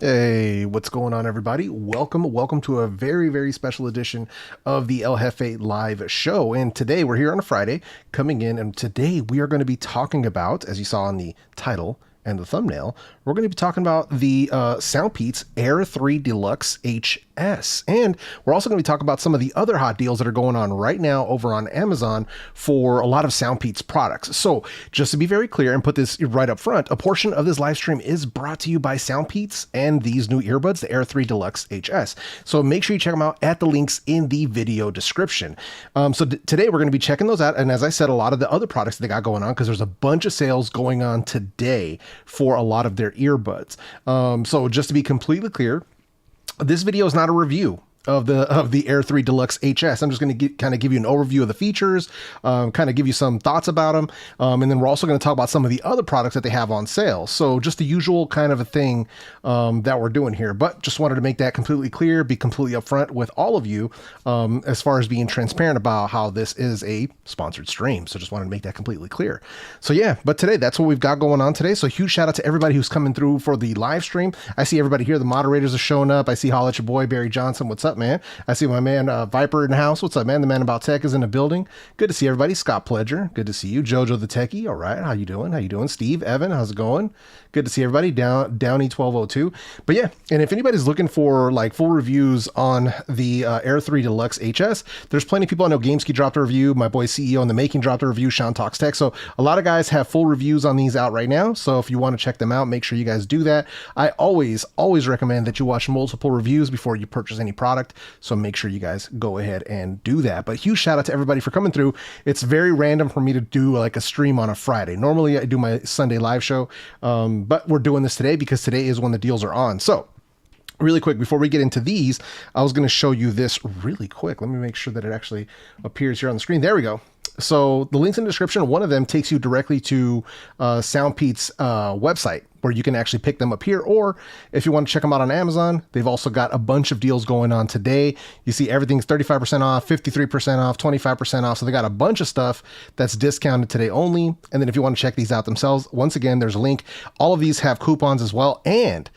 Hey, what's going on, everybody? Welcome to a very special edition of the El Jefe live show. And today we're here on a Friday coming in, and today we are going to be talking about, as you saw in the title and the thumbnail, we're going to be talking about the Soundpeats Air3 Deluxe HS. And we're also going to be talking about some of the other hot deals that are going on right now over on Amazon for a lot of Soundpeats products. So just to be very clear and put this right up front, a portion of this live stream is brought to you by Soundpeats and these new earbuds, the Air3 Deluxe HS. So make sure you check them out at the links in the video description. Today we're going to be checking those out. And as I said, a lot of the other products they got going on, because there's a bunch of sales going on today for a lot of their earbuds. So just to be completely clear, this video is not a review of the Air3 Deluxe HS. I'm just going to kind of give you an overview of the features, kind of give you some thoughts about them, and then we're also going to talk about some of the other products that they have on sale. So just the usual kind of a thing that we're doing here, but just wanted to make that completely clear, be completely upfront with all of you as far as being transparent about how this is a sponsored stream. So just wanted to make that completely clear. So yeah, but today that's what we've got going on today. So huge shout out to everybody who's coming through for the live stream. I see everybody here. The moderators are showing up. I see holla at your boy Barry Johnson. What's up, man? I see my man Viper in the house. What's up, man? The man about tech is in the building. Good to see everybody. Scott Pledger, good to see you. Jojo the Techie, all right. How you doing? Steve, Evan, how's it going? Good to see everybody. Downey 1202. But yeah, and if anybody's looking for like full reviews on the Air3 Deluxe HS, there's plenty of people. I know Gameski dropped a review. My boy CEO in the Making dropped a review. Sean Talks Tech. So a lot of guys have full reviews on these out right now. So if you want to check them out, make sure you guys do that. I always recommend that you watch multiple reviews before you purchase any product. So make sure you guys go ahead and do that. But huge shout out to everybody for coming through. It's very random for me to do like a stream on a Friday. Normally I do my Sunday live show, but we're doing this today because today is when the deals are on. So really quick, before we get into these, I was going to show you this really quick. Let me make sure that it actually appears here on the screen. There we go. So the links in the description, one of them takes you directly to Soundpeats website, where you can actually pick them up here. Or if you want to check them out on Amazon, they've also got a bunch of deals going on today. You see everything's 35% off, 53% off, 25% off. So they got a bunch of stuff that's discounted today only. And then if you want to check these out themselves, once again, there's a link. All of these have coupons as well. And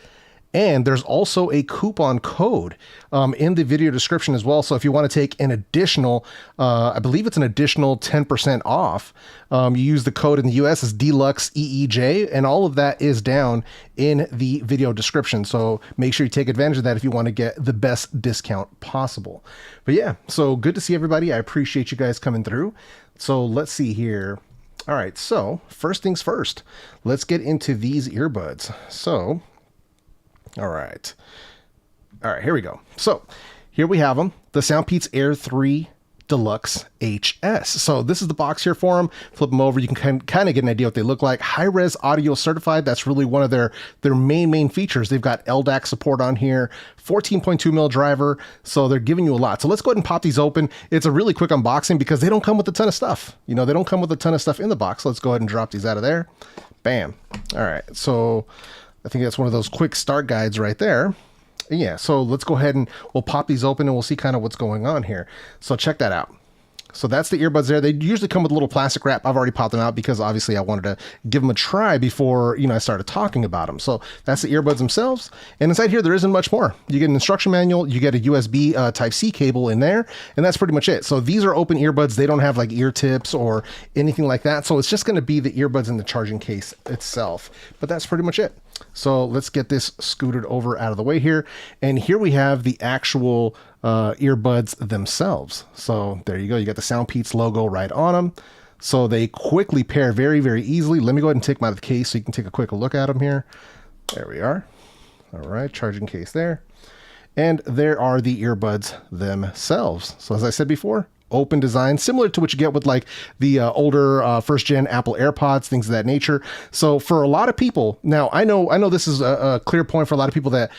there's also a coupon code in the video description as well. So if you want to take an additional, I believe it's an additional 10% off, you use the code in the US as Deluxe EEJ, and all of that is down in the video description. So make sure you take advantage of that if you want to get the best discount possible. But yeah, so good to see everybody. I appreciate you guys coming through. So let's see here. All right, so first things first, let's get into these earbuds. So all right, here we go. So here we have them, the Soundpeats Air3 Deluxe HS. So this is the box here for them. Flip them over. You can kind of get an idea what they look like. High-res audio certified. That's really one of their main features. They've got LDAC support on here, 14.2 mil driver. So they're giving you a lot. So let's go ahead and pop these open. It's a really quick unboxing because they don't come with a ton of stuff. You know, they don't come with a ton of stuff in the box. Let's go ahead and drop these out of there. Bam. All right. So I think that's one of those quick start guides right there. Yeah, so let's go ahead and we'll pop these open and we'll see kind of what's going on here. So check that out. So that's the earbuds there. They usually come with a little plastic wrap. I've already popped them out because obviously I wanted to give them a try before, I started talking about them. So that's the earbuds themselves. And inside here, there isn't much more. You get an instruction manual, you get a USB Type-C cable in there, and that's pretty much it. So these are open earbuds. They don't have like ear tips or anything like that. So it's just going to be the earbuds in the charging case itself. But that's pretty much it. So let's get this scooted over out of the way here. And here we have the actual earbuds themselves. So there you go. You got the Soundpeats logo right on them. So they quickly pair very easily. Let me go ahead and take them out of the case so you can take a quick look at them here. There we are. All right, charging case there. And there are the earbuds themselves. So as I said before, open design, similar to what you get with like the older first gen Apple AirPods, things of that nature. So for a lot of people, now I know this is a clear point for a lot of people that,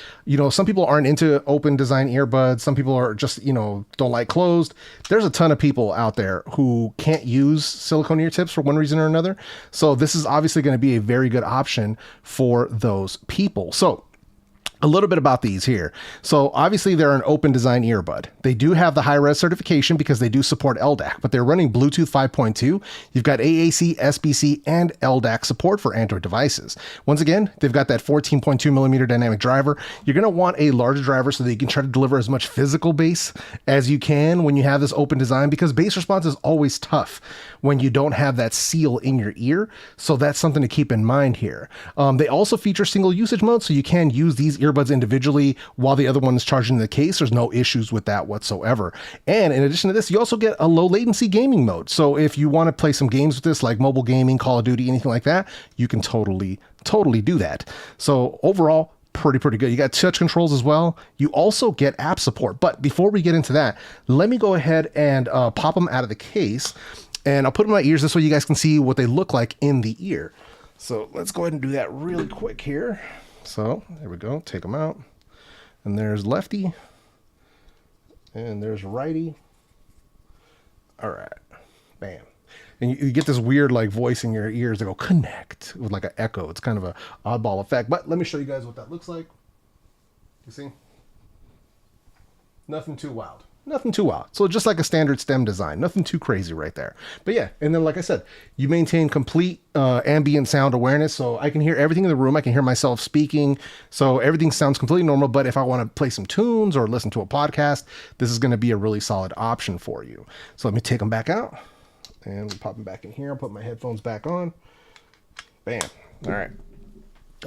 some people aren't into open design earbuds. Some people are just, don't like closed. There's a ton of people out there who can't use silicone ear tips for one reason or another. So this is obviously going to be a very good option for those people. So A little bit about these here. So obviously they're an open design earbud. They do have the high res certification because they do support LDAC, but they're running Bluetooth 5.2. You've got AAC, SBC, and LDAC support for Android devices. Once again, they've got that 14.2 millimeter dynamic driver. You're going to want a larger driver so that you can try to deliver as much physical bass as you can when you have this open design, because bass response is always tough when you don't have that seal in your ear. So that's something to keep in mind here. They also feature single usage mode, so you can use these earbuds individually while the other one is charging the case. There's no issues with that whatsoever. And in addition to this, you also get a low latency gaming mode. So if you want to play some games with this, like mobile gaming, Call of Duty, anything like that, you can totally do that. So overall, pretty good. You got touch controls as well. You also get app support. But before we get into that, let me go ahead and pop them out of the case, and I'll put them in my ears this way you guys can see what they look like in the ear. So let's go ahead and do that really quick here. So there we go, take them out. And there's lefty. And there's righty. All right, bam. And you get this weird like voice in your ears that go connect with like an echo. It's kind of a oddball effect, but let me show you guys what that looks like. You see? Nothing too wild. Nothing too wild. So just like a standard stem design, nothing too crazy right there. But yeah, and then like I said, you maintain complete ambient sound awareness. So I can hear everything in the room. I can hear myself speaking. So everything sounds completely normal. But if I want to play some tunes or listen to a podcast, this is going to be a really solid option for you. So let me take them back out and we'll pop them back in here. I'll put my headphones back on. Bam. All right.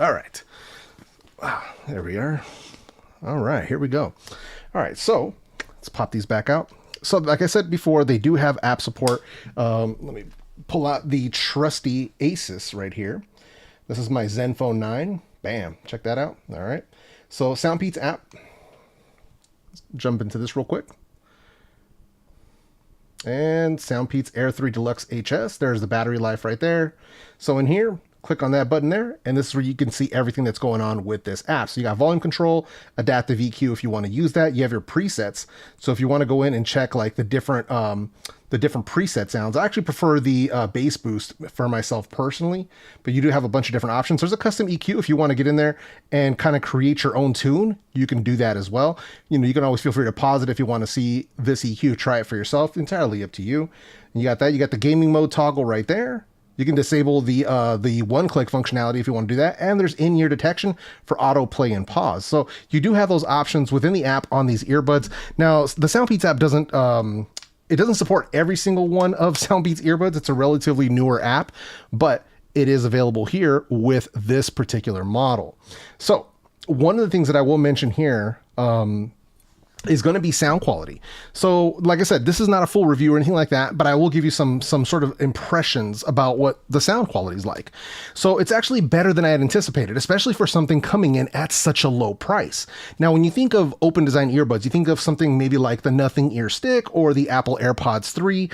All right. Wow. There we are. All right. Here we go. All right. So let's pop these back out. So like I said before, they do have app support. Let me pull out the trusty Asus right here. This is my Zenfone 9. Bam. Check that out. All right. So Soundpeats app. Let's jump into this real quick. And Soundpeats Air3 Deluxe HS. There's the battery life right there. So in here, click on that button there, and this is where you can see everything that's going on with this app. So you got volume control, adaptive EQ if you want to use that. You have your presets. So if you want to go in and check like the different preset sounds, I actually prefer the bass boost for myself personally, but you do have a bunch of different options. There's a custom EQ if you want to get in there and kind of create your own tune. You can do that as well. You know, you can always feel free to pause it if you want to see this EQ, try it for yourself. Entirely up to you. And you got that. You got the gaming mode toggle right there. You can disable the one-click functionality if you want to do that, and there's in-ear detection for auto play and pause. So you do have those options within the app on these earbuds. Now, the Soundpeats app doesn't support every single one of Soundpeats earbuds. It's a relatively newer app, but it is available here with this particular model. So one of the things that I will mention here is going to be sound quality. So like I said, this is not a full review or anything like that, but I will give you some sort of impressions about what the sound quality is like. So it's actually better than I had anticipated, especially for something coming in at such a low price. Now, when you think of open design earbuds, you think of something maybe like the Nothing Ear Stick or the Apple AirPods 3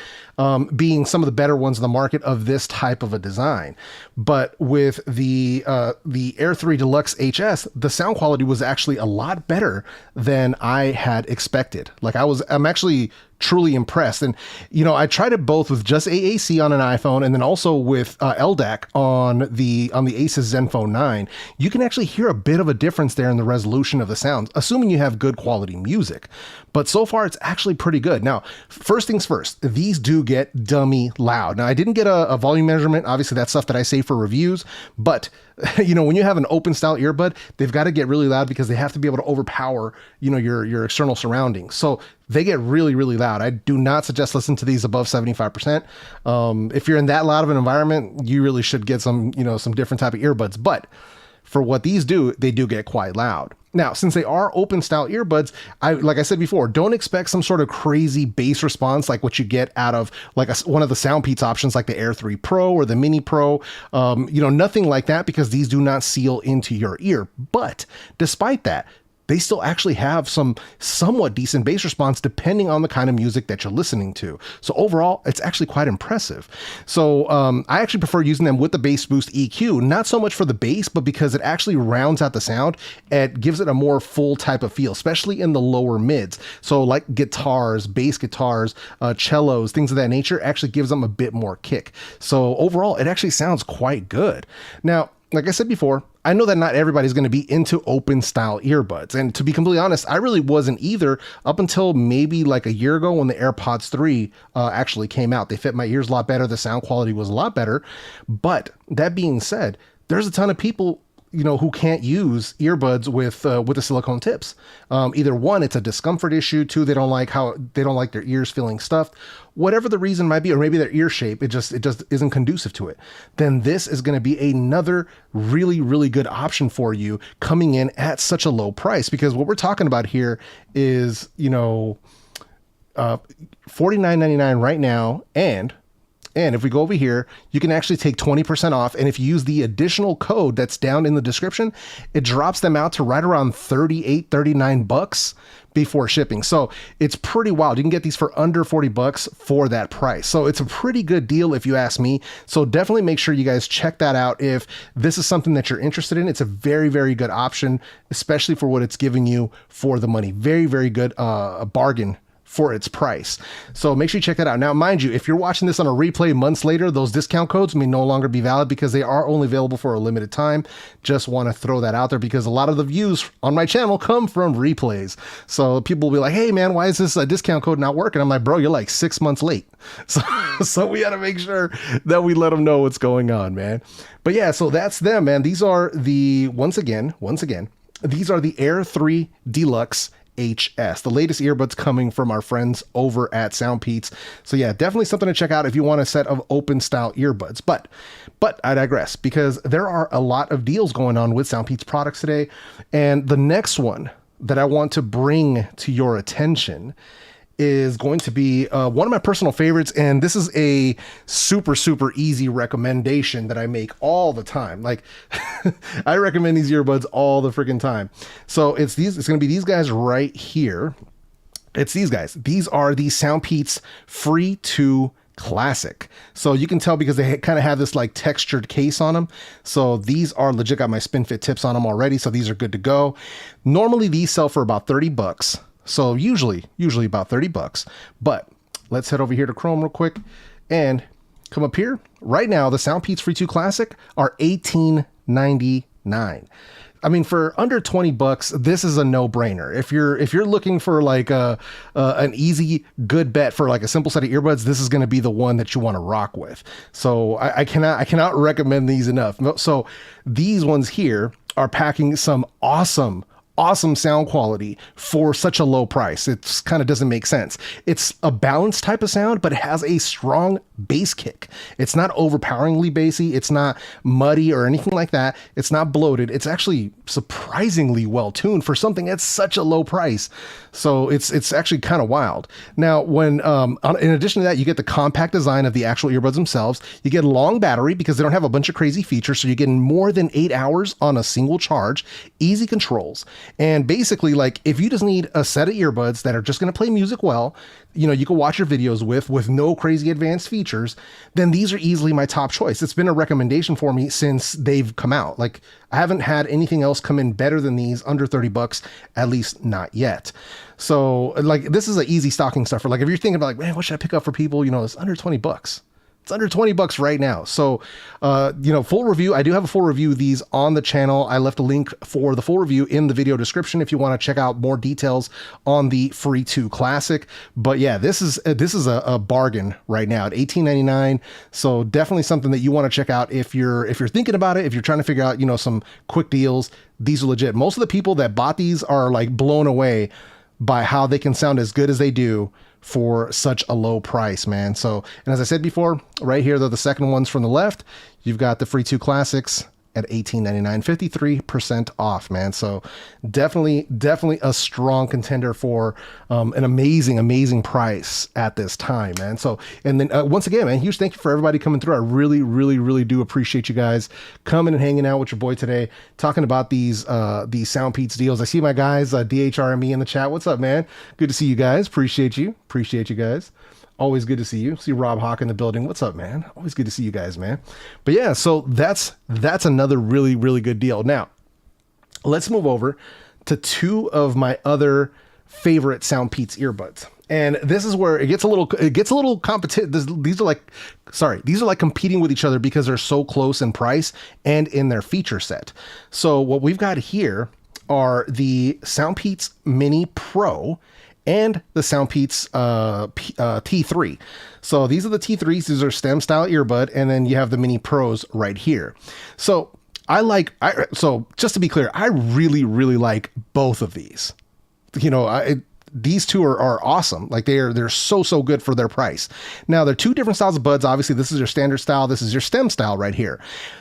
being some of the better ones in the market of this type of a design. But with the Air3 Deluxe HS, the sound quality was actually a lot better than I had expected. Like I'm actually truly impressed. And, you know, I tried it both with just AAC on an iPhone and then also with LDAC on the Asus Zenfone 9. You can actually hear a bit of a difference there in the resolution of the sounds, assuming you have good quality music. But so far, it's actually pretty good. Now, first things first, these do get dummy loud. Now, I didn't get a volume measurement. Obviously, that's stuff that I save for reviews. But, you know, when you have an open style earbud, they've got to get really loud because they have to be able to overpower, you know, your external surroundings. So they get really, really loud. I do not suggest listening to these above 75%. If you're in that loud of an environment, you really should get some, you know, some different type of earbuds. But for what these do, they do get quite loud. Now, since they are open style earbuds, like I said before, don't expect some sort of crazy bass response like what you get out of like one of the Soundpeats options like the Air3 Pro or the Mini Pro. You know, nothing like that because these do not seal into your ear. But despite that, they still actually have some somewhat decent bass response depending on the kind of music that you're listening to. So overall, it's actually quite impressive. So I actually prefer using them with the bass boost EQ, not so much for the bass, but because it actually rounds out the sound. It gives it a more full type of feel, especially in the lower mids. So like guitars, bass guitars, cellos, things of that nature actually gives them a bit more kick. So overall, it actually sounds quite good. Now, like I said before, I know that not everybody's going to be into open style earbuds. And to be completely honest, I really wasn't either up until maybe like a year ago when the AirPods 3 actually came out. They fit my ears a lot better. The sound quality was a lot better. But that being said, there's a ton of people, you know, who can't use earbuds with the silicone tips. Either one, it's a discomfort issue. Two, they don't like their ears feeling stuffed. Whatever the reason might be, or maybe their ear shape, it just isn't conducive to it. Then this is going to be another really, really good option for you coming in at such a low price, because what we're talking about here is, you know, $49.99 right now. And if we go over here, you can actually take 20% off. And if you use the additional code that's down in the description, it drops them out to right around 38, 39 bucks before shipping. So it's pretty wild. You can get these for under 40 bucks for that price. So it's a pretty good deal if you ask me. So definitely make sure you guys check that out. If this is something that you're interested in, it's a very, very good option, especially for what it's giving you for the money. Very, very good bargain for its price. So make sure you check that out. Now, mind you, if you're watching this on a replay months later, those discount codes may no longer be valid because they are only available for a limited time. Just want to throw that out there because a lot of the views on my channel come from replays. So people will be like, hey man, why is this discount code not working? I'm like, bro, you're like 6 months late. So we got to make sure that we let them know what's going on, man. But yeah, so that's them, man. These are the, once again, these are the Air3 Deluxe HS, the latest earbuds coming from our friends over at Soundpeats. So yeah, definitely something to check out if you want a set of open style earbuds. But I digress, because there are a lot of deals going on with Soundpeats products today. And the next one that I want to bring to your attention is going to be one of my personal favorites, and this is a super, super easy recommendation that I make all the time. Like, I recommend these earbuds all the freaking time. So it's going to be these guys right here. It's these guys. These are the Soundpeats Free 2 Classic. So you can tell because they kind of have this like textured case on them. So these are legit, got my spin fit tips on them already. So these are good to go. Normally these sell for about 30 bucks. So usually about 30 bucks, but let's head over here to Chrome real quick and come up here. Right now, the Soundpeats Free 2 Classic are $18.99. I mean, for under 20 bucks, this is a no-brainer. If you're looking for like an easy, good bet for like a simple set of earbuds, this is going to be the one that you want to rock with. So I cannot recommend these enough. So these ones here are packing some awesome sound quality for such a low price. It kind of doesn't make sense. It's a balanced type of sound, but it has a strong bass kick. It's not overpoweringly bassy. It's not muddy or anything like that. It's not bloated. It's actually surprisingly well tuned for something at such a low price. So it's actually kind of wild. Now, when in addition to that, you get the compact design of the actual earbuds themselves. You get a long battery because they don't have a bunch of crazy features. So you're getting more than 8 hours on a single charge, easy controls. And basically, like, if you just need a set of earbuds that are just going to play music well, you know, you can watch your videos with no crazy advanced features, then these are easily my top choice. It's been a recommendation for me since they've come out. Like, I haven't had anything else come in better than these under 30 bucks, at least not yet. So like, this is an easy stocking stuffer. Like, if you're thinking about like, man, what should I pick up for people? You know, it's under 20 bucks. It's under 20 bucks right now. So, you know, full review. I do have a full review of these on the channel. I left a link for the full review in the video description if you want to check out more details on the Free 2 Classic. But yeah, this is a bargain right now at $18.99. So definitely something that you want to check out if you're thinking about it, if you're trying to figure out, you know, some quick deals. These are legit. Most of the people that bought these are like blown away by how they can sound as good as they do for such a low price, man. So, and as I said before, right here, they're the second ones from the left. You've got the Free 2 Classics at $18.99, 53% off, man. So definitely a strong contender for an amazing price at this time, man. So, and then once again, man, huge thank you for everybody coming through. I really do appreciate you guys coming and hanging out with your boy today, talking about these Soundpeats deals. I see my guys, DHRME in the chat. What's up, man? Good to see you guys. Appreciate you guys. Always good to see you. See Rob Hawk in the building. What's up, man? Always good to see you guys, man. But yeah, so that's another really good deal. Now, let's move over to two of my other favorite Soundpeats earbuds. And this is where it gets a little competitive. These are like competing with each other because they're so close in price and in their feature set. So what we've got here are the Soundpeats Mini Pro and the Soundpeats T3. So these are the T3s. These are stem style earbud, and then you have the Mini Pros right here. So so just to be clear, I really like both of these. You know, these two are awesome. Like they're so good for their price. Now they're two different styles of buds. Obviously this is your standard style. This is your stem style right here.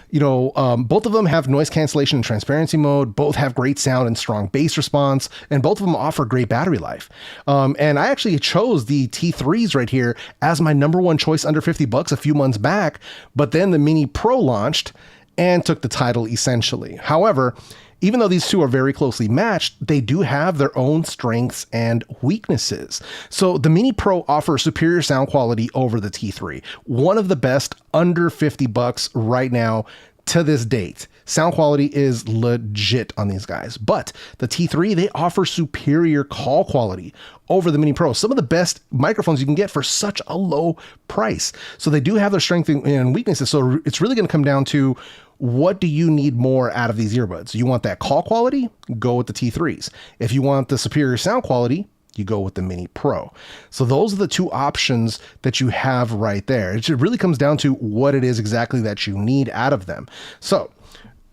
You know, both of them have noise cancellation and transparency mode. Both have great sound and strong bass response, and both of them offer great battery life. And I actually chose the T3s right here as my #1 choice under $50 a few months back, but then the Mini Pro launched and took the title essentially. However, even though these two are very closely matched, they do have their own strengths and weaknesses. So the Mini Pro offers superior sound quality over the T3. One of the best under $50 right now to this date. Sound quality is legit on these guys. But the T3, they offer superior call quality over the Mini Pro. Some of the best microphones you can get for such a low price. So they do have their strengths and weaknesses. So it's really going to come down to, what do you need more out of these earbuds? You want that call quality? Go with the T3s. If you want the superior sound quality, you go with the Mini Pro. So those are the two options that you have right there. It really comes down to what it is exactly that you need out of them. So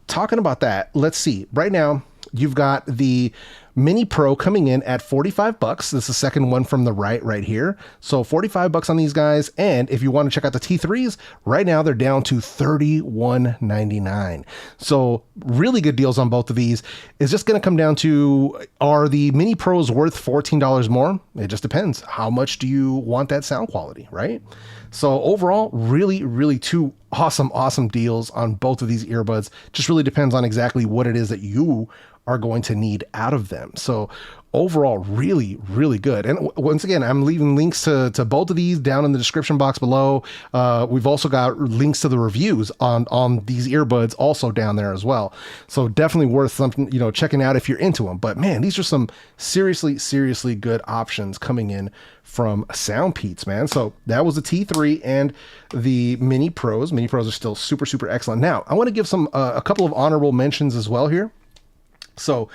talking about that, let's see. Right now, you've got the Mini Pro coming in at $45. This is the second one from the right here. So $45 on these guys. And if you want to check out the T3s, right now they're down to $31.99. So really good deals on both of these. It's just going to come down to, are the Mini Pros worth $14 more? It just depends. How much do you want that sound quality, right? So overall, really two awesome deals on both of these earbuds. Just really depends on exactly what it is that you are going to need out of them. So overall, really good. And once again, I'm leaving links to both of these down in the description box below. We've also got links to the reviews on these earbuds also down there as well. So definitely worth something, you know, checking out if you're into them. But man, these are some seriously good options coming in from Soundpeats, man. So that was the T3 and the Mini Pros. Mini Pros are still super excellent. Now, I want to give some a couple of honorable mentions as well here. So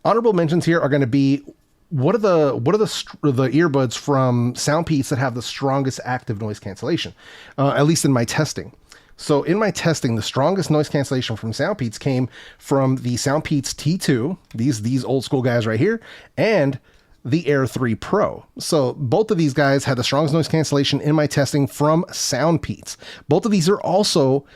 honorable mentions here are going to be, what are the earbuds from Soundpeats that have the strongest active noise cancellation, at least in my testing. So in my testing, the strongest noise cancellation from Soundpeats came from the Soundpeats T2, these old school guys right here, and the Air3 Pro. So both of these guys had the strongest noise cancellation in my testing from Soundpeats. Both of these are also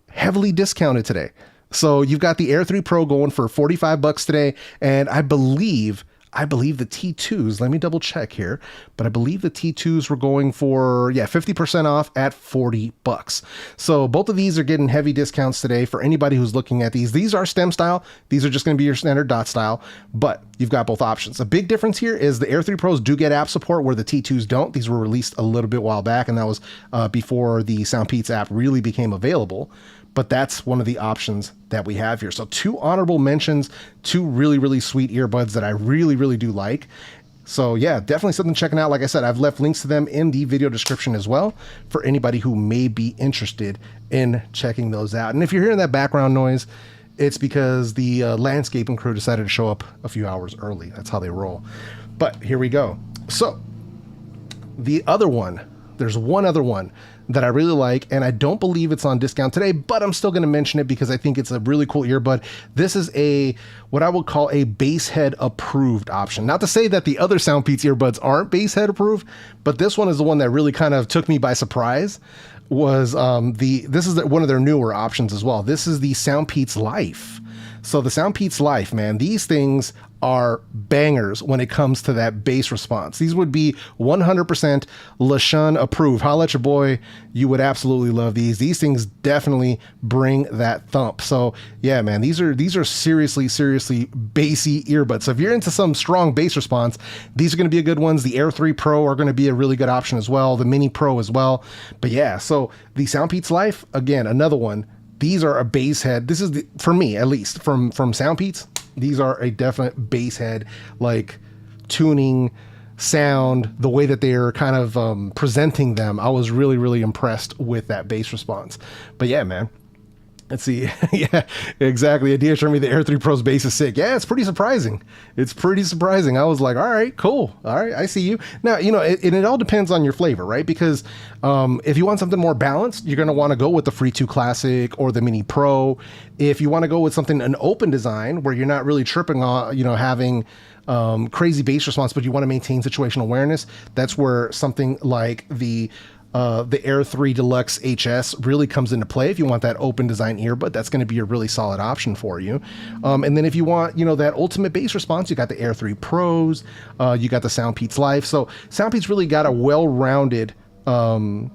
heavily discounted today. So you've got the Air3 Pro going for $45 today, and I believe the T2s, let me double check here, but I believe the T2s were going for, 50% off at $40. So both of these are getting heavy discounts today for anybody who's looking at these. These are stem style. These are just going to be your standard dot style, but you've got both options. A big difference here is the Air3 Pros do get app support where the T2s don't. These were released a little bit while back, and that was before the Soundpeats app really became available. But that's one of the options that we have here. So two honorable mentions, two really sweet earbuds that I really do like. So yeah, definitely something checking out. Like I said, I've left links to them in the video description as well for anybody who may be interested in checking those out. And if you're hearing that background noise, it's because the landscaping crew decided to show up a few hours early. That's how they roll. But here we go. So the other one, there's one other one that I really like, and I don't believe it's on discount today, but I'm still going to mention it because I think it's a really cool earbud. This is what I would call a Basshead approved option. Not to say that the other Soundpeats earbuds aren't Basshead approved, but this one is the one that really kind of took me by surprise. This is one of their newer options as well. This is the Soundpeats Life. So the Soundpeats Life, man, these things are bangers when it comes to that bass response. These would be 100% LaShawn approved. Holla at your boy. You would absolutely love these. These things definitely bring that thump. So yeah, man, these are seriously bassy earbuds. So if you're into some strong bass response, these are going to be a good ones. The Air3 Pro are going to be a really good option as well. The Mini Pro as well. But yeah, so the Soundpeats Life, again, another one. These are a bass head. This is for me, at least from Soundpeats. These are a definite bass head, like tuning, sound, the way that they're kind of presenting them, I was really, really impressed with that bass response. But yeah, man. Let's see. Yeah, exactly. Adia showed me the Air3 Pro's bass is sick. Yeah, it's pretty surprising. It's pretty surprising. I was like, all right, cool. All right, I see you. Now, you know, it all depends on your flavor, right? Because if you want something more balanced, you're going to want to go with the Free 2 Classic or the Mini Pro. If you want to go with something, an open design, where you're not really tripping on, you know, having crazy bass response, but you want to maintain situational awareness, that's where something like the Air3 Deluxe HS really comes into play. If you want that open design earbud, that's going to be a really solid option for you. And then if you want, you know, that ultimate bass response, you got the Air3 Pros, you got the Soundpeats Life. So Soundpeats really got a well-rounded, some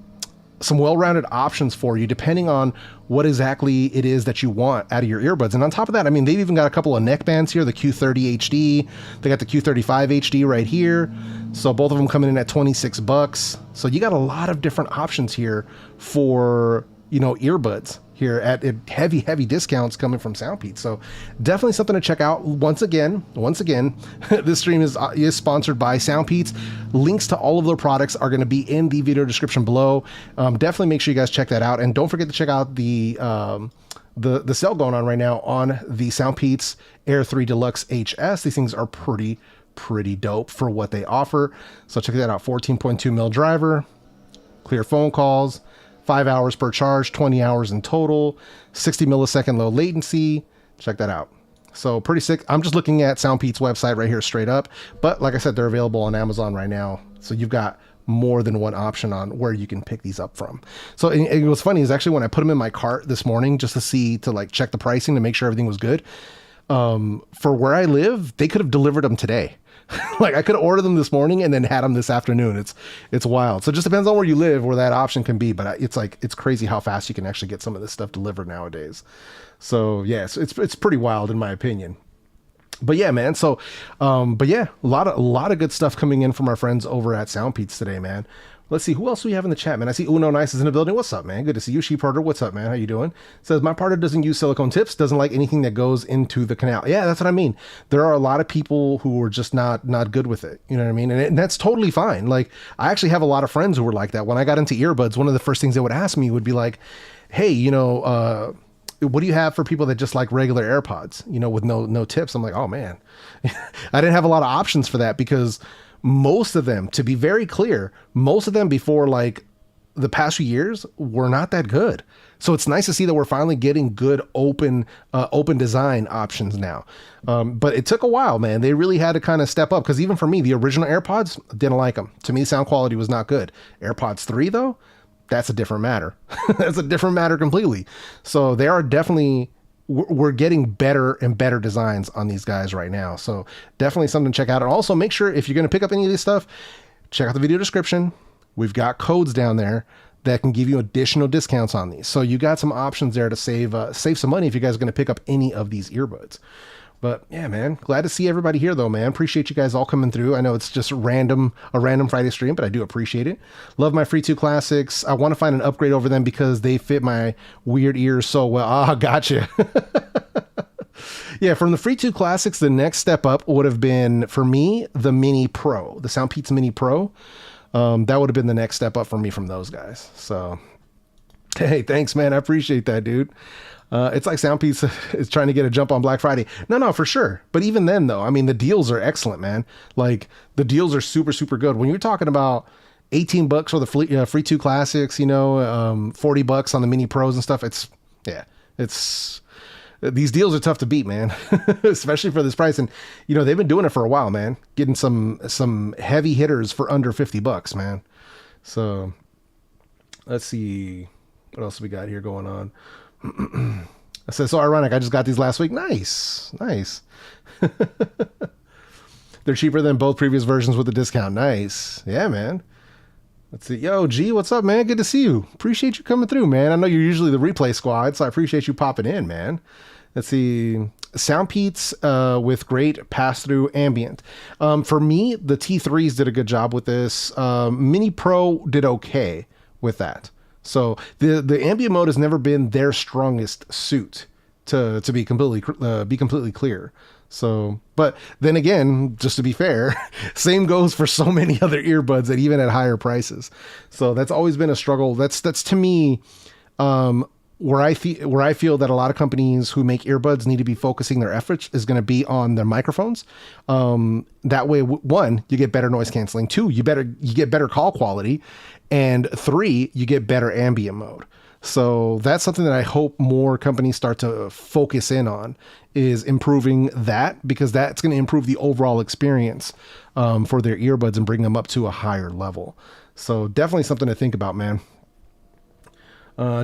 well-rounded options for you, depending on what exactly it is that you want out of your earbuds. And on top of that, I mean, they've even got a couple of neck bands here, the Q30 HD, they got the Q35 HD right here. So both of them coming in at $26. So you got a lot of different options here for, you know, earbuds here at heavy, heavy discounts coming from Soundpeats. So definitely something to check out. Once again, this stream is sponsored by Soundpeats. Links to all of their products are going to be in the video description below. Definitely make sure you guys check that out. And don't forget to check out the sale going on right now on the Soundpeats Air3 Deluxe HS. These things are pretty dope for what they offer. So check that out. 14.2 mil driver, clear phone calls, 5 hours per charge, 20 hours in total, 60 millisecond low latency. Check that out. So pretty sick. I'm just looking at Soundpeats website right here straight up. But like I said, they're available on Amazon right now. So you've got more than one option on where you can pick these up from. So and what's funny is actually when I put them in my cart this morning just to like check the pricing to make sure everything was good. For where I live, they could have delivered them today. Like I could order them this morning and then had them this afternoon. It's wild. So it just depends on where you live, where that option can be. But it's crazy how fast you can actually get some of this stuff delivered nowadays. So yes, it's pretty wild in my opinion. But yeah, man. So, but yeah, a lot of good stuff coming in from our friends over at Soundpeats today, man. Let's see who else we have in the chat, man. I see Uno Nice is in the building. What's up, man? Good to see you. Sheep Herder, what's up, man? How you doing? Says my partner doesn't use silicone tips, doesn't like anything that goes into the canal. Yeah, that's what I mean. There are a lot of people who are just not good with it. You know what I mean? And that's totally fine. Like I actually have a lot of friends who were like that. When I got into earbuds, one of the first things they would ask me would be like, "Hey, you know, what do you have for people that just like regular AirPods, you know, with no tips?" I'm like, oh man, I didn't have a lot of options for that because most of them, to be very clear, most of them before like the past few years were not that good. So it's nice to see that we're finally getting good open design options now. But it took a while, man. They really had to kind of step up because even for me, the original AirPods, didn't like them. To me, sound quality was not good. AirPods 3 though, that's a different matter. That's a different matter completely. So they are definitely, we're getting better and better designs on these guys right now. So definitely something to check out. And also make sure if you're going to pick up any of this stuff, check out the video description. We've got codes down there that can give you additional discounts on these. So you got some options there to save some money if you guys are going to pick up any of these earbuds. But yeah, man, glad to see everybody here though, man. Appreciate you guys all coming through. I know it's just a random Friday stream, but I do appreciate it. Love my Free 2 Classics. I want to find an upgrade over them because they fit my weird ears so well. Ah, gotcha. Yeah, from the Free 2 Classics, the next step up would have been, for me, the Mini Pro, the Soundpeats Mini Pro. That would have been the next step up for me from those guys. So, hey, thanks, man. I appreciate that, dude. It's like Soundpeats is trying to get a jump on Black Friday. No, for sure. But even then, though, I mean, the deals are excellent, man. Like, the deals are super, super good. When you're talking about $18 for the Free 2 Classics, you know, $40 on the Mini Pros and stuff, these deals are tough to beat, man, especially for this price. And, you know, they've been doing it for a while, man, getting some heavy hitters for under $50, man. So let's see what else we got here going on. I said, so ironic. I just got these last week. Nice. They're cheaper than both previous versions with the discount. Nice. Yeah, man. Let's see. Yo, G, what's up, man? Good to see you. Appreciate you coming through, man. I know you're usually the replay squad, so I appreciate you popping in, man. Let's see. Soundpeats with great pass-through ambient. For me, the T3s did a good job with this. Mini Pro did okay with that. So the ambient mode has never been their strongest suit. to be completely clear. So, but then again, just to be fair, same goes for so many other earbuds that even at higher prices. So that's always been a struggle. That's to me, where I feel that a lot of companies who make earbuds need to be focusing their efforts is going to be on their microphones. That way, one, you get better noise canceling. Two, you get better call quality, and three, you get better ambient mode. So that's something that I hope more companies start to focus in on, is improving that, because that's going to improve the overall experience for their earbuds and bring them up to a higher level. So definitely something to think about, man.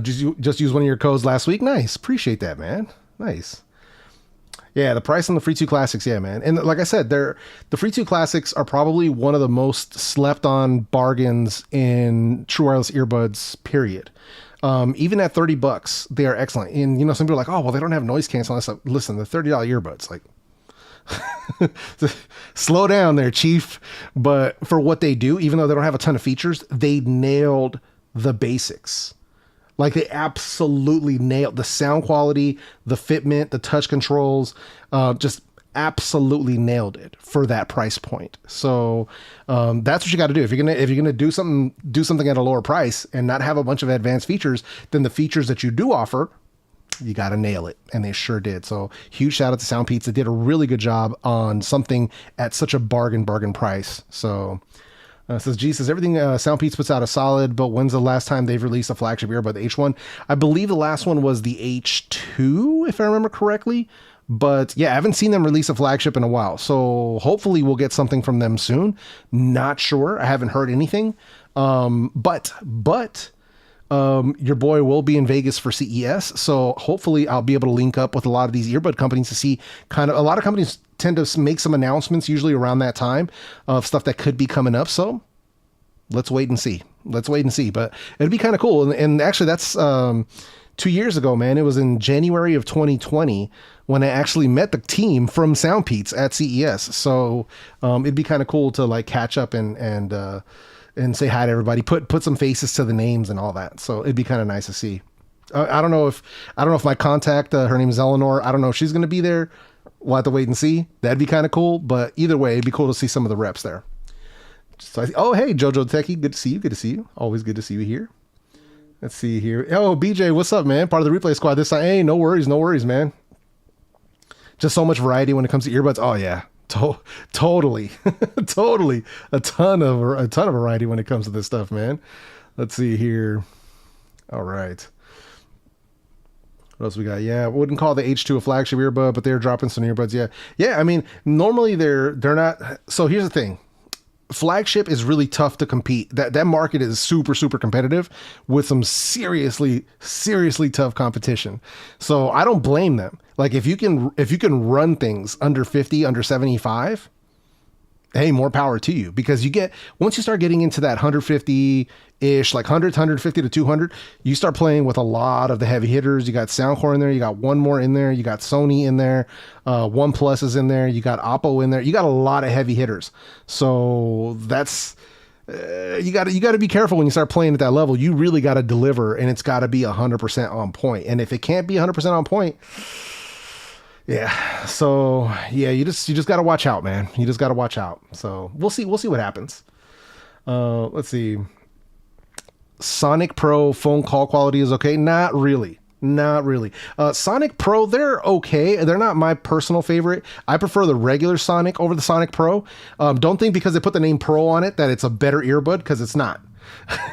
Just use one of your codes last week. Nice. Appreciate that, man. Nice. Yeah, the price on the Free 2 Classics. Yeah, man. And like I said, the Free 2 Classics are probably one of the most slept on bargains in true wireless earbuds, period. Even at $30, they are excellent. And, you know, some people are like, oh, well, they don't have noise canceling. Like, listen, the $30 earbuds, like, slow down there, chief. But for what they do, even though they don't have a ton of features, they nailed the basics. Like, they absolutely nailed the sound quality, the fitment, the touch controls, just absolutely nailed it for that price point. So that's what you got to do. If you're gonna do something at a lower price and not have a bunch of advanced features, then the features that you do offer, you got to nail it. And they sure did. So huge shout out to Soundpeats. They did a really good job on something at such a bargain price. So says G says everything Soundpeats puts out is solid, but when's the last time they've released a flagship earbud? The H1, I believe the last one was the H2, if I remember correctly. But yeah, I haven't seen them release a flagship in a while. So hopefully we'll get something from them soon. Not sure. I haven't heard anything. But your boy will be in Vegas for CES. So hopefully I'll be able to link up with a lot of these earbud companies to see kind of, a lot of companies tend to make some announcements usually around that time of stuff that could be coming up. So let's wait and see. But it'd be kind of cool. And actually that's 2 years ago, man. It was in January of 2020 when I actually met the team from Soundpeats at CES. So it'd be kind of cool to like catch up and say hi to everybody, put some faces to the names and all that. So it'd be kind of nice to see. I don't know if my contact, her name is Eleanor. I don't know if she's going to be there. We'll have to wait and see. That'd be kind of cool. But either way, it'd be cool to see some of the reps there. So oh, hey, Jojo Techie. Good to see you. Always good to see you here. Let's see here. Oh, BJ, what's up, man? Part of the replay squad this time. Hey, no worries, man. Just so much variety when it comes to earbuds. Oh yeah, totally, totally. A ton of variety when it comes to this stuff, man. Let's see here. All right. What else we got? Yeah, wouldn't call the H2 a flagship earbud, but they're dropping some earbuds. Yeah. I mean, normally they're not. So here's the thing. Flagship is really tough to compete. That market is super competitive with some seriously tough competition. So I don't blame them. Like if you can run things under 50, under 75, hey, more power to you, because once you start getting into that 150-ish, like 150 to 200, you start playing with a lot of the heavy hitters. You got Soundcore in there. You got One More in there. You got Sony in there. OnePlus is in there. You got Oppo in there. You got a lot of heavy hitters. So that's, you got to be careful when you start playing at that level. You really got to deliver, and it's got to be 100% on point. And if it can't be 100% on point, yeah. So yeah, you just got to watch out, man. You just got to watch out. So we'll see what happens. Let's see. Sonic Pro phone call quality is okay. Not really. Sonic Pro, they're okay. They're not my personal favorite. I prefer the regular Sonic over the Sonic Pro. Don't think because they put the name Pro on it that it's a better earbud, because it's not.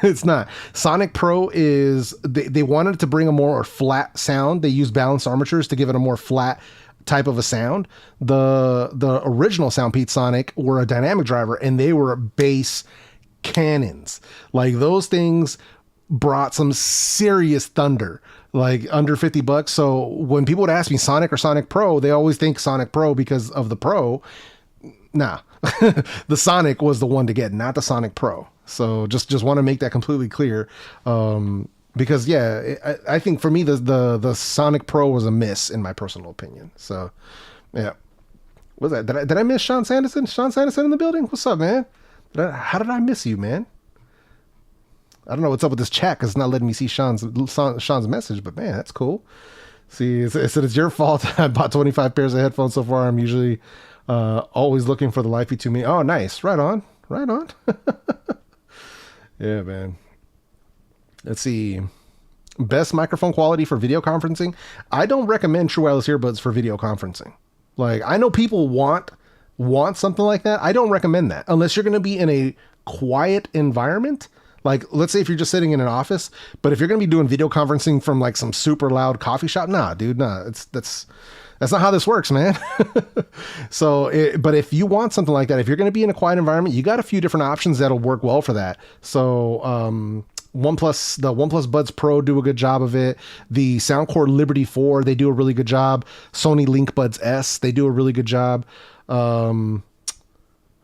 It's not. Sonic Pro is, they wanted to bring a more flat sound. They use balanced armatures to give it a more flat type of a sound. The original Soundpeats Sonic were a dynamic driver, and they were bass cannons. Like those things brought some serious thunder, like under $50. So when people would ask me Sonic or Sonic Pro, they always think Sonic Pro because of the Pro. Nah, the Sonic was the one to get, not the Sonic Pro. So just want to make that completely clear. Because yeah, I think for me, the Sonic Pro was a miss in my personal opinion. So yeah. What's that? Did I miss Sean Sanderson? Sean Sanderson in the building? What's up, man? How did I miss you, man? I don't know what's up with this chat because it's not letting me see Sean's message, but man, that's cool. See, it said it's your fault. I bought 25 pairs of headphones so far. I'm usually always looking for the Life E2 Mini. Oh, nice. Right on. Right on. Yeah, man. Let's see. Best microphone quality for video conferencing. I don't recommend true wireless earbuds for video conferencing. Like, I know people want something like that. I don't recommend that unless you're going to be in a quiet environment. Like, let's say if you're just sitting in an office, but if you're going to be doing video conferencing from like some super loud coffee shop, nah, dude, nah, that's not how this works, man. But if you want something like that, if you're going to be in a quiet environment, you got a few different options that'll work well for that. So, the OnePlus Buds Pro do a good job of it. The Soundcore Liberty 4, they do a really good job. Sony Link Buds S, they do a really good job.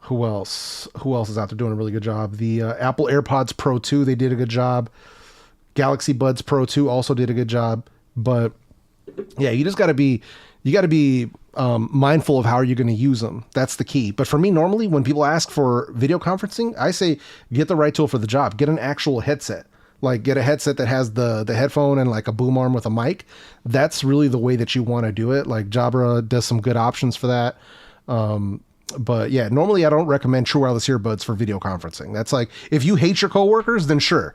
Who else is out there doing a really good job? The Apple AirPods Pro 2, they did a good job. Galaxy Buds Pro 2 also did a good job. But yeah, you got to be mindful of how you're going to use them. That's the key. But for me, normally when people ask for video conferencing, I say get the right tool for the job. Get an actual headset. Like, get a headset that has the headphone and like a boom arm with a mic. That's really the way that you want to do it. Like, Jabra does some good options for that. But yeah, normally I don't recommend true wireless earbuds for video conferencing. That's like, if you hate your coworkers, then sure.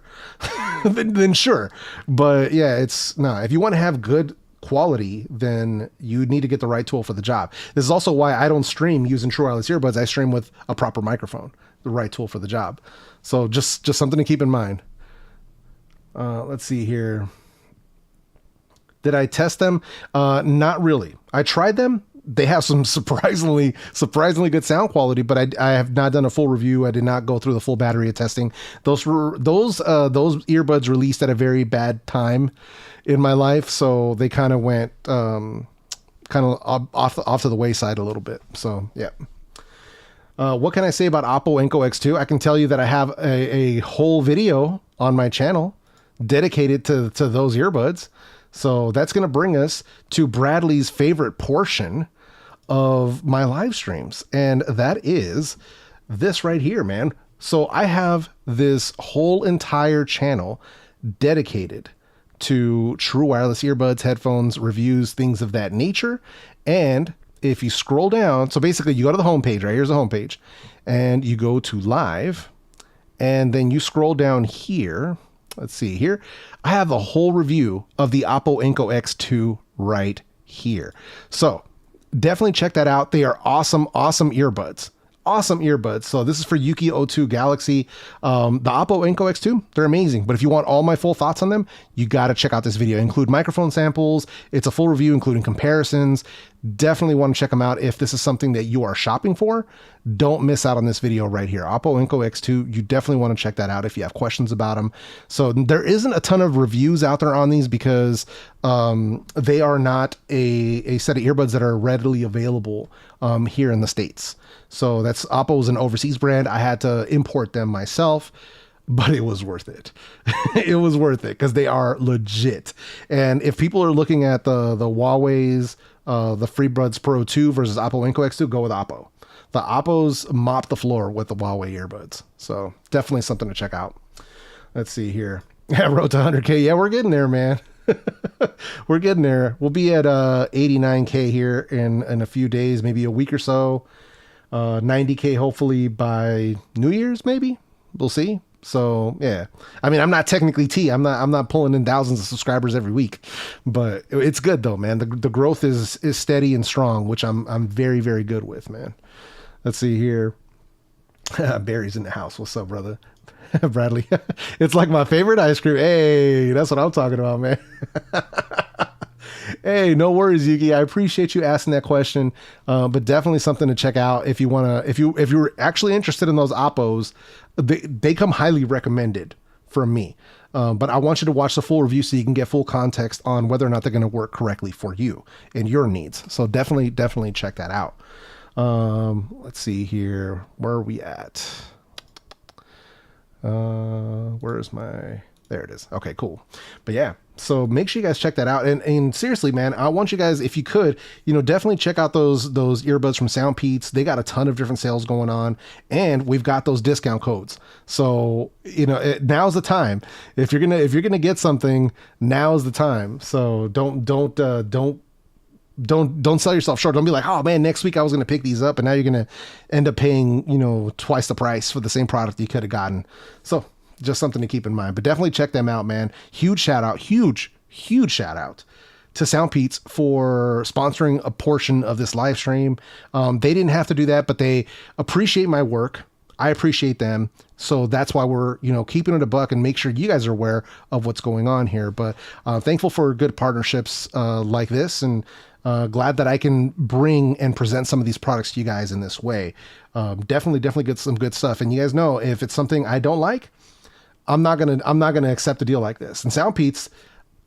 then sure. But yeah, if you want to have good quality, then you need to get the right tool for the job. This is also why I don't stream using true wireless earbuds. I stream with a proper microphone, the right tool for the job. So just something to keep in mind. Let's see here. Did I test them? Not really. I tried them. They have some surprisingly good sound quality, but I have not done a full review. I did not go through the full battery of testing. Those earbuds released at a very bad time in my life, so they kind of went off to the wayside a little bit. So yeah. What can I say about Oppo Enco X2? I can tell you that I have a whole video on my channel dedicated to those earbuds. So that's going to bring us to Bradley's favorite portion of my live streams. And that is this right here, man. So I have this whole entire channel dedicated to true wireless earbuds, headphones, reviews, things of that nature. And if you scroll down, so basically you go to the homepage, right? Here's the homepage, and you go to live, and then you scroll down here. Let's see here. I have a whole review of the Oppo Enco X2 right here. So definitely check that out. They are awesome earbuds. Awesome earbuds. So this is for Yuki O2 Galaxy. The Oppo Enco X2, they're amazing. But if you want all my full thoughts on them, you got to check out this video. Include microphone samples. It's a full review, including comparisons. Definitely want to check them out if this is something that you are shopping for. Don't miss out on this video right here. Oppo Enco X2, you definitely want to check that out if you have questions about them. So there isn't a ton of reviews out there on these because they are not a set of earbuds that are readily available here in the States. So Oppo's an overseas brand. I had to import them myself, but it was worth it. It was worth it because they are legit. And if people are looking at the Huawei's, the FreeBuds Pro 2 versus Oppo Enco X2, go with Oppo. The Oppos mop the floor with the Huawei earbuds. So definitely something to check out. Let's see here. Yeah, road to 100K. Yeah, we're getting there, man. We're getting there. We'll be at 89K here in a few days, maybe a week or so. 90K hopefully by New Year's, maybe. We'll see. So yeah, I mean, I'm not technically T. I'm not pulling in thousands of subscribers every week, but it's good though, man. The growth is steady and strong, which I'm very, very good with, man. Let's see here. Barry's in the house. What's up, brother? Bradley. It's like my favorite ice cream. Hey, that's what I'm talking about, man. Hey, no worries, Yuki. I appreciate you asking that question, but definitely something to check out if you want to. If you're actually interested in those Oppos, they come highly recommended from me. But I want you to watch the full review so you can get full context on whether or not they're going to work correctly for you and your needs. So definitely check that out. Let's see here. Where are we at? Where is my There it is. Okay, cool. But yeah, so make sure you guys check that out. And seriously, man, I want you guys, if you could, definitely check out those earbuds from Soundpeats. They got a ton of different sales going on, and we've got those discount codes. So, now's the time. If you're gonna get something, now's the time. So don't sell yourself short. Don't be like, oh man, next week I was going to pick these up and now you're going to end up paying, twice the price for the same product you could have gotten. So just something to keep in mind, but definitely check them out, man. Huge shout out to Soundpeats for sponsoring a portion of this live stream. They didn't have to do that, but they appreciate my work. I appreciate them. So that's why we're, keeping it a buck and make sure you guys are aware of what's going on here. But thankful for good partnerships like this, and glad that I can bring and present some of these products to you guys in this way. Definitely get some good stuff. And you guys know, if it's something I don't like, I'm not gonna accept a deal like this. And Soundpeats,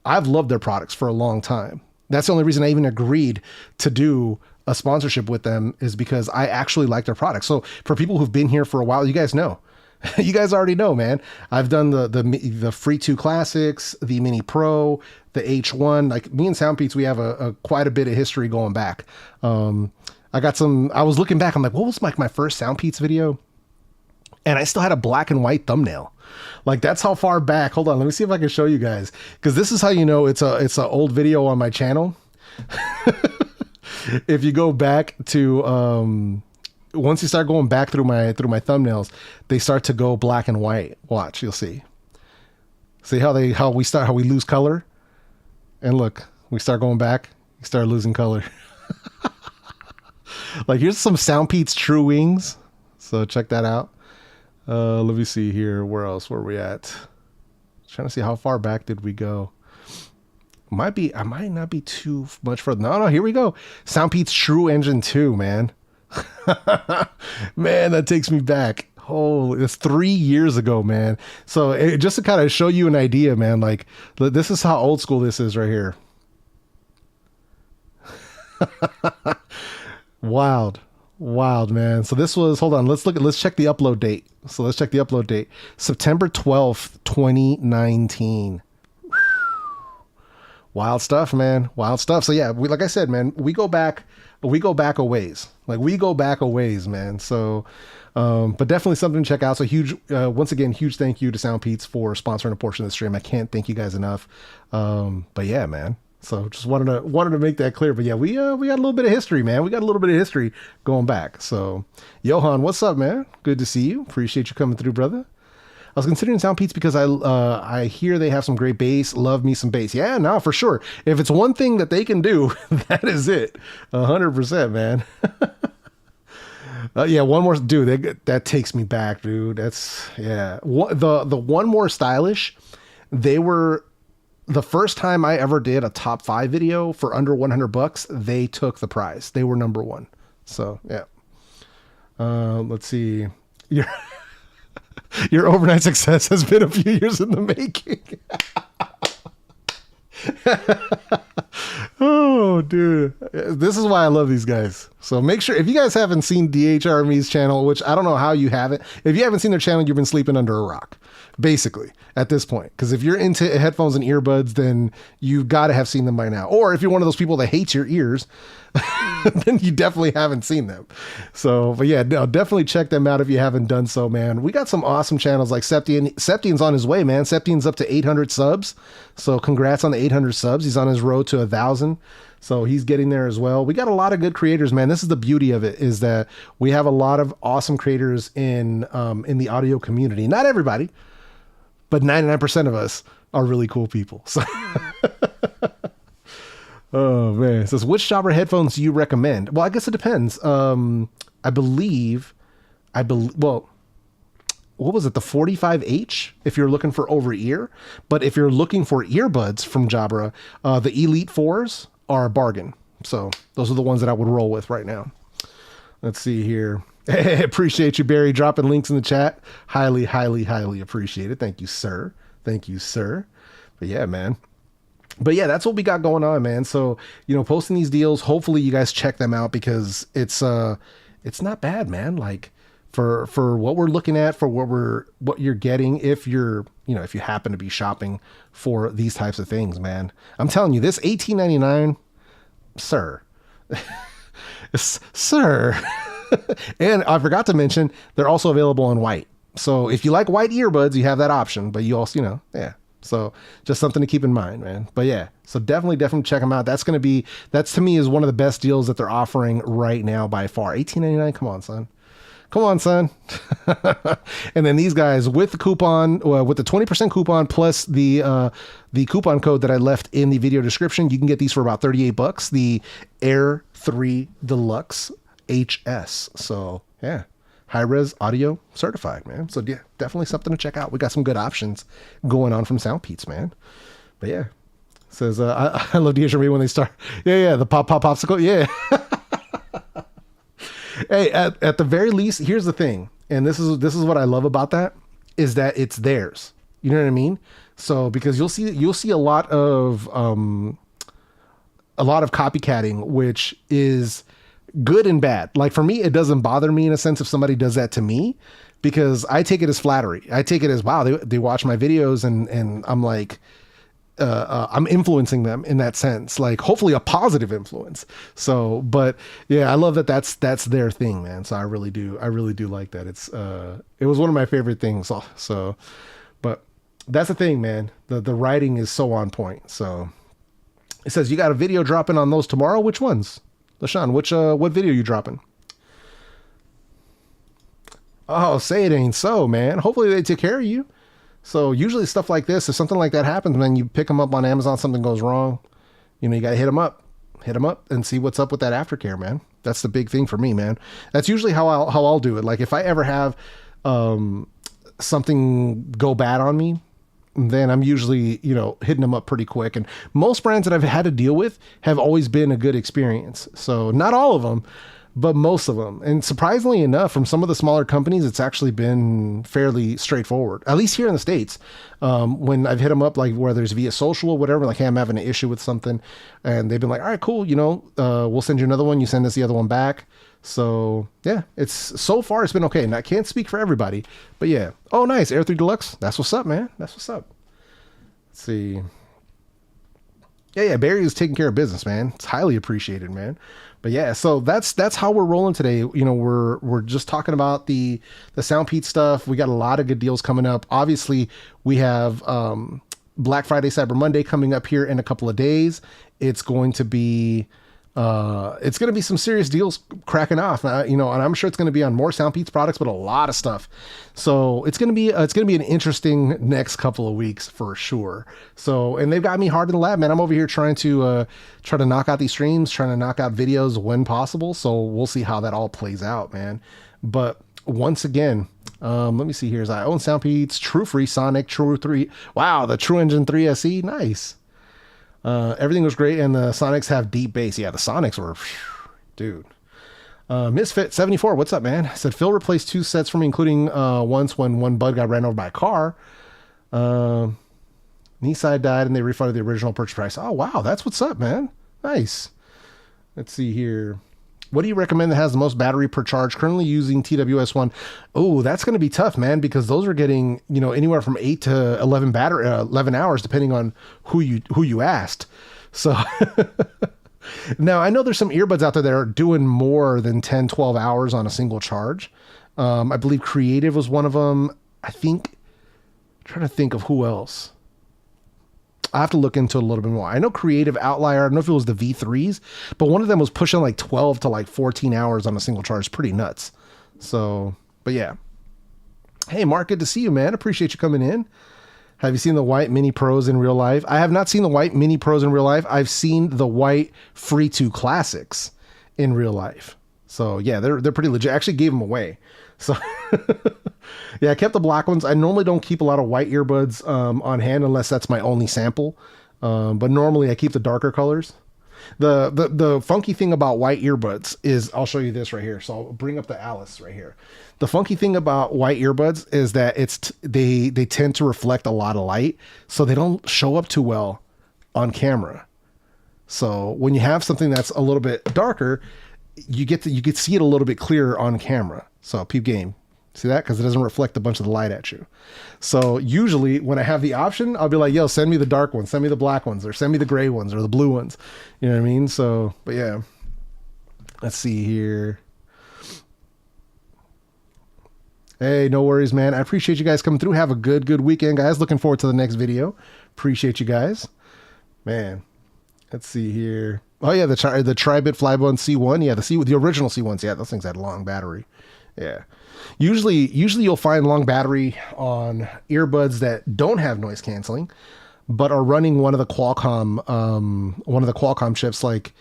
I've loved their products for a long time. That's the only reason I even agreed to do a sponsorship with them, is because I actually like their products. So for people who've been here for a while, you guys know, you guys already know, man. I've done the Free 2 Classics, the Mini Pro, the H1. Like, me and Soundpeats, we have a quite a bit of history going back. I was looking back, I'm like, what was my first Soundpeats video? And I still had a black and white thumbnail. Like, that's how far back. Hold on, let me see if I can show you guys, because this is how you know it's an old video on my channel. If you go back to once you start going back through my thumbnails, they start to go black and white. Watch, you'll see. See how we lose color, and look, we start going back, you start losing color. Like, here's some Soundpeats True Wings. So check that out. Let me see here. Where else were we at? Trying to see how far back did we go. I might not be too much further. No, here we go. Soundpeats True Engine 2, man. Man, that takes me back. Holy, it's 3 years ago, man. So just to kind of show you an idea, man, like, this is how old school this is right here. Wild, man. So this was, hold on, let's check the upload date. So let's check the upload date. September 12th, 2019. Wild stuff, man. Wild stuff. So yeah, like I said, man, we go back a ways. Like, we go back a ways, man. So, but definitely something to check out. So once again, huge thank you to Soundpeats for sponsoring a portion of the stream. I can't thank you guys enough. But yeah, man. So just wanted to make that clear. But yeah, we got a little bit of history, man. We got a little bit of history going back. So, Johan, what's up, man? Good to see you. Appreciate you coming through, brother. I was considering Soundpeats because I hear they have some great bass. Love me some bass. Yeah, no, for sure. If it's one thing that they can do, that is it. 100%, man. Yeah, one more, dude. That takes me back, dude. That's, yeah. The One More Stylish, they were, the first time I ever did a top 5 video for under $100, they took the prize. They were number 1. So yeah. Let's see. Your overnight success has been a few years in the making. Oh, dude. This is why I love these guys. So make sure, if you guys haven't seen DHRME's channel, which I don't know how you haven't, if you haven't seen their channel, you've been sleeping under a rock, basically, at this point. Because if you're into headphones and earbuds, then you've got to have seen them by now. Or if you're one of those people that hates your ears, then you definitely haven't seen them. So, but yeah, no, definitely check them out if you haven't done so, man. We got some awesome channels like Septien. Septien's on his way, man. Septien's up to 800 subs. So congrats on the 800 subs. He's on his road to 1,000. So he's getting there as well. We got a lot of good creators, man. This is the beauty of it, is that we have a lot of awesome creators in the audio community. Not everybody, but 99% of us are really cool people. So oh man. It says, which Jabra headphones do you recommend? Well, I guess it depends. I believe, well, what was it? The 45H, if you're looking for over ear. But if you're looking for earbuds from Jabra, the Elite 4s are a bargain. So those are the ones that I would roll with right now. Let's see here. Appreciate you, Barry, dropping links in the chat. Highly, highly, highly appreciate it. Thank you, sir. Thank you, sir. But yeah, man. But yeah, that's what we got going on, man. So, posting these deals, hopefully you guys check them out, because it's not bad, man. Like, for what we're looking at, for what you're getting, if you're, if you happen to be shopping for these types of things, man. I'm telling you, this $18.99, sir, sir. And I forgot to mention, they're also available in white. So if you like white earbuds, you have that option, but you also, yeah. So just something to keep in mind, man. But yeah, so definitely check them out. That's to me is one of the best deals that they're offering right now by far. $18.99. Come on, son. Come on, son. And then these guys with the coupon, with the 20% coupon plus the coupon code that I left in the video description, you can get these for about $38. The Air3 Deluxe HS. So yeah. High-res audio certified, man. So yeah, definitely something to check out. We got some good options going on from Soundpeats, man. But yeah, it says I love to hear when they start. Yeah, the popsicle. Yeah. Hey, at the very least, here's the thing, and this is what I love about that is that it's theirs. You know what I mean? So because you'll see a lot of copycatting, which is good and bad. Like for me, it doesn't bother me in a sense if somebody does that to me, because I take it as flattery. I take it as, wow, they watch my videos and I'm like, I'm influencing them in that sense, like hopefully a positive influence. So, but yeah, I love that that's their thing, man. So I really do like that. It was one of my favorite things. So, but that's the thing, man. The writing is so on point. So it says you got a video dropping on those tomorrow. Which ones? LaShawn, what video you dropping? Oh, say it ain't so, man. Hopefully they take care of you. So usually stuff like this, if something like that happens, man, you pick them up on Amazon, something goes wrong, you got to hit them up and see what's up with that aftercare, man. That's the big thing for me, man. That's usually how I'll do it. Like if I ever have something go bad on me, then I'm usually, hitting them up pretty quick. And most brands that I've had to deal with have always been a good experience. So not all of them, but most of them. And surprisingly enough, from some of the smaller companies, it's actually been fairly straightforward, at least here in the States. When I've hit them up, like whether it's via social or whatever, like, hey, I'm having an issue with something, and they've been like, all right, cool. We'll send you another one. You send us the other one back. So yeah, so far it's been okay. And I can't speak for everybody, but yeah. Oh, nice. Air3 Deluxe. That's what's up, man. That's what's up. Let's see. Yeah. Barry is taking care of business, man. It's highly appreciated, man. But yeah, so that's how we're rolling today. We're just talking about the Soundpeats stuff. We got a lot of good deals coming up. Obviously we have, Black Friday, Cyber Monday coming up here in a couple of days. It's going to be some serious deals cracking off, and I'm sure it's going to be on more Soundpeats products, but a lot of stuff. So it's going to be an interesting next couple of weeks for sure. So, and they've got me hard in the lab, man. I'm over here trying to knock out these streams, trying to knock out videos when possible. So we'll see how that all plays out, man. But once again, let me see here. I own Soundpeats, True Free Sonic, True 3. Wow. The True Engine 3 SE. Nice. Everything was great, and the Sonics have deep bass. Yeah, the Sonics were, dude. Misfit 74, what's up, man? Said Phil replaced 2 sets for me, including once when one bud got ran over by a car. Knee side died, and they refunded the original purchase price. Oh wow, that's what's up, man. Nice. Let's see here. What do you recommend that has the most battery per charge? Currently using TWS one. Oh, that's going to be tough, man, because those are getting, anywhere from 8 to 11 hours, depending on who you asked. So now I know there's some earbuds out there that are doing more than 10, 12 hours on a single charge. I believe Creative was one of them. I'm trying to think of who else. I have to look into it a little bit more. I know Creative Outlier, I don't know if it was the V3s, but one of them was pushing like 12 to like 14 hours on a single charge. Pretty nuts. So, but yeah. Hey, Mark, good to see you, man. Appreciate you coming in. Have you seen the white Mini Pros in real life? I have not seen the white Mini Pros in real life. I've seen the white Free 2 Classics in real life. So yeah, they're pretty legit. I actually gave them away. So yeah, I kept the black ones. I normally don't keep a lot of white earbuds on hand unless that's my only sample. But normally I keep the darker colors. The funky thing about white earbuds is, I'll show you this right here. So I'll bring up the Alice right here. The funky thing about white earbuds is that they tend to reflect a lot of light, so they don't show up too well on camera. So when you have something that's a little bit darker, you can see it a little bit clearer on camera. So peep game. See that? Because it doesn't reflect a bunch of the light at you. So usually when I have the option, I'll be like, yo, send me the dark ones, send me the black ones, or send me the gray ones or the blue ones. You know what I mean? So, but yeah, let's see here. Hey, no worries, man. I appreciate you guys coming through. Have a good weekend, guys. Looking forward to the next video. Appreciate you guys, man. Let's see here. Oh yeah, the Tri-Bit Flybone C1. Yeah, the original C1s. Yeah, those things had long battery. Yeah. Usually you'll find long battery on earbuds that don't have noise canceling, but are running one of the Qualcomm chips, like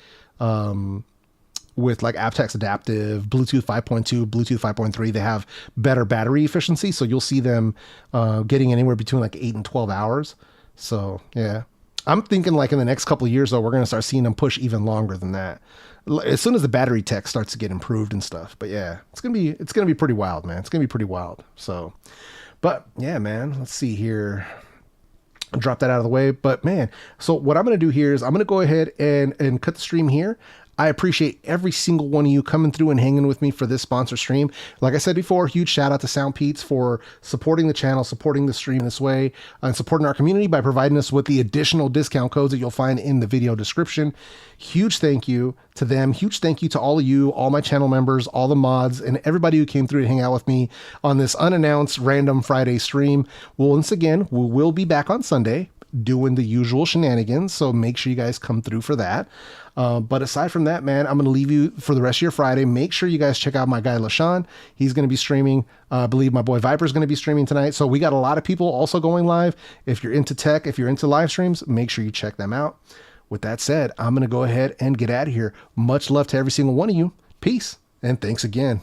with like aptX Adaptive, Bluetooth 5.2, Bluetooth 5.3. They have better battery efficiency, so you'll see them getting anywhere between like 8 and 12 hours. So yeah, I'm thinking like in the next couple of years though, we're gonna start seeing them push even longer than that, as soon as the battery tech starts to get improved and stuff. But yeah, it's gonna be pretty wild, man. It's gonna be pretty wild. So, but yeah, man, let's see here. I'll drop that out of the way. But man, so what I'm gonna do here is I'm gonna go ahead and cut the stream here. I appreciate every single one of you coming through and hanging with me for this sponsor stream. Like I said before, huge shout out to Soundpeats for supporting the channel, supporting the stream this way, and supporting our community by providing us with the additional discount codes that you'll find in the video description. Huge thank you to them. Huge thank you to all of you, all my channel members, all the mods, and everybody who came through to hang out with me on this unannounced random Friday stream. Well, once again, we will be back on Sunday doing the usual shenanigans, so make sure you guys come through for that. But aside from that, man, I'm going to leave you for the rest of your Friday. Make sure you guys check out my guy, LaShawn. He's going to be streaming. I believe my boy Viper's going to be streaming tonight. So we got a lot of people also going live. If you're into tech, if you're into live streams, make sure you check them out. With that said, I'm going to go ahead and get out of here. Much love to every single one of you. Peace, and thanks again.